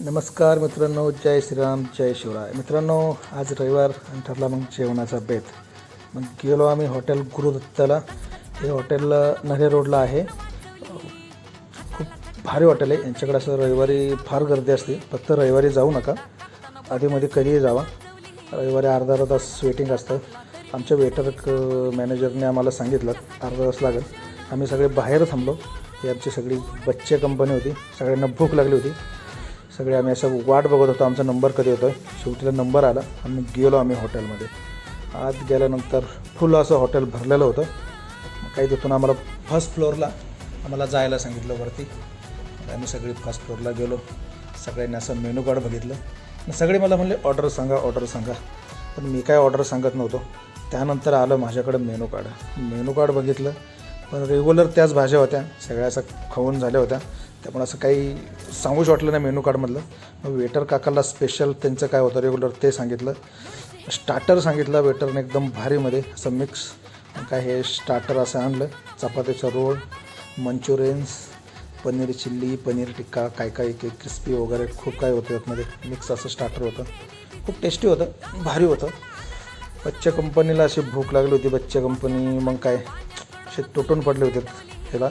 नमस्कार मित्रांनो, जय श्रीराम, जय शिवराय. मित्रांनो, आज रविवार आणि ठरला मग जेवणाचा बेत. मग गेलो आम्ही हॉटेल गुरुदत्ताला. हे हॉटेल नरे रोडला आहे. खूप भारी हॉटेल आहे. यांच्याकडे असं रविवारी फार गर्दी असते. फक्त रविवारी जाऊ नका, आधीमध्ये कधीही जावा. रविवारी अर्धा तास वेटिंग असतं. आमच्या वेटर मॅनेजरने आम्हाला सांगितलं अर्धा तास लागेल. आम्ही सगळे बाहेर थांबलो. ही आमची सगळी बच्चे कंपनी होती. सगळ्यांना भूक लागली होती. सगळे आम्ही असं वाट बघत होतो आमचा नंबर कधी होतो. शेवटीला नंबर आला. आम्ही गेलो हॉटेलमध्ये. आत गेल्यानंतर फुल असं हॉटेल भरलेलं होतं. काही तिथून आम्हाला फर्स्ट फ्लोअरला आम्हाला जायला सांगितलं वरती. आम्ही सगळी फर्स्ट फ्लोअरला गेलो. सगळ्यांनी असं मेनू कार्ड बघितलं. सगळे मला म्हणले ऑर्डर सांगा. पण मी काय ऑर्डर सांगत नव्हतो. त्यानंतर आलं माझ्याकडं मेनू कार्ड बघितलं. पण रेग्युलर त्याच भाज्या होत्या. सगळ्या असं खाऊन झाल्या होत्या. त्यामुळे असं काही सांगूच वाटलं नाही मेनू कार्डमधलं. मग वेटर काकाला स्पेशल त्यांचं काय होतं रेग्युलर ते सांगितलं. स्टार्टर सांगितलं वेटरने एकदम भारीमध्ये असं मिक्स. काय हे स्टार्टर असं आणलं. चपातीचा role, manchurians, paneer chilli, paneer tikka, काय क्रिस्पी वगैरे खूप काय होतं त्यामध्ये. मिक्स असं स्टार्टर होतं. खूप टेस्टी होतं, भारी होतं. बच्चे कंपनीला अशी भूक लागली होती. बच्चे कंपनी मग काय असे तुटून पडले होते ह्याला.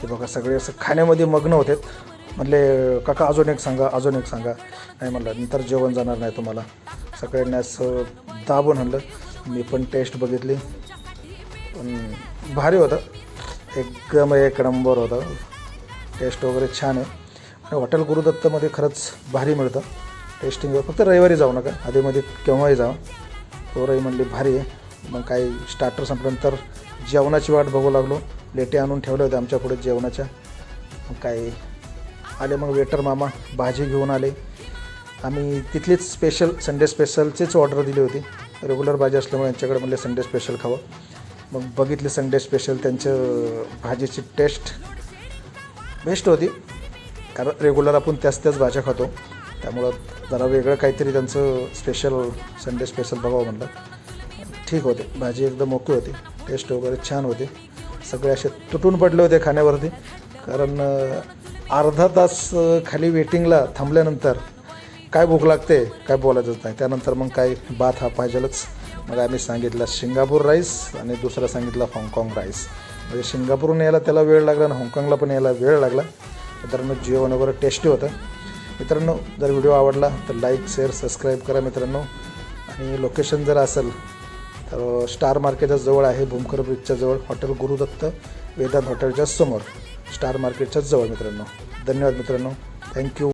ते बघा सगळे असं खाण्यामध्ये मग्न होते. म्हणले काका अजून एक सांगा. नाही म्हणलं नंतर जेवण जाणार नाही तुम्हाला. सगळ्यांनी असं दाबून आणलं. मी पण टेस्ट बघितली. पण भारी होतं. एकदम एक नंबर होतं. टेस्ट वगैरे छान आहे. आणि हॉटेल गुरुदत्तमध्ये खरंच भारी मिळतं. टेस्टिंग फक्त रविवारी जाऊ नका, आधीमध्ये केव्हाही जावं. पोरही म्हणली भारी आहे. मग काही स्टार्टर संपल्यानंतर जेवणाची वाट बघू लागलो. प्लेटी आणून ठेवल्या होत्या आमच्या पुढे जेवणाच्या. मग काय आले मग वेटर मामा भाजी घेऊन आले. आम्ही तिथलीच स्पेशल संडे स्पेशलचीच ऑर्डर दिली होती. रेग्युलर भाजी असल्यामुळे यांच्याकडे म्हणले संडे स्पेशल खावं. मग बघितली संडे स्पेशल. त्यांचं भाजीची टेस्ट बेस्ट होती. कारण रेग्युलर आपण त्याच भाज्या खातो. त्यामुळं जरा वेगळं काहीतरी त्यांचं स्पेशल संडे स्पेशल बघावं म्हणलं. ठीक होते. भाजी एकदम ओके होती. टेस्ट वगैरे छान होते. सगळे असे तुटून पडले होते खाण्यावरती. कारण अर्धा तास खाली वेटिंगला थांबल्यानंतर काय भूक लागते काय बोलायचंच नाही. त्यानंतर मग काय भात हा पाहिजेलच. मग आम्ही सांगितलं सिंगापूर राईस आणि दुसरा सांगितलं हाँगकाँग राईस. म्हणजे सिंगापूरहून यायला त्याला वेळ लागला आणि हाँगकाँगला पण यायला वेळ लागला. मित्रांनो जेवण वगैरे टेस्टी होतं. मित्रांनो जर व्हिडिओ आवडला तर लाईक शेअर सबस्क्राईब करा मित्रांनो. आणि लोकेशन जर असेल तर स्टार मार्केटच्या जवळ आहे. भूमकर ब्रिजच्या जवळ हॉटेल गुरुदत्त, वेदांत हॉटेलच्या समोर, स्टार मार्केटच्या जवळ मित्रांनो. धन्यवाद मित्रांनो. थँक्यू.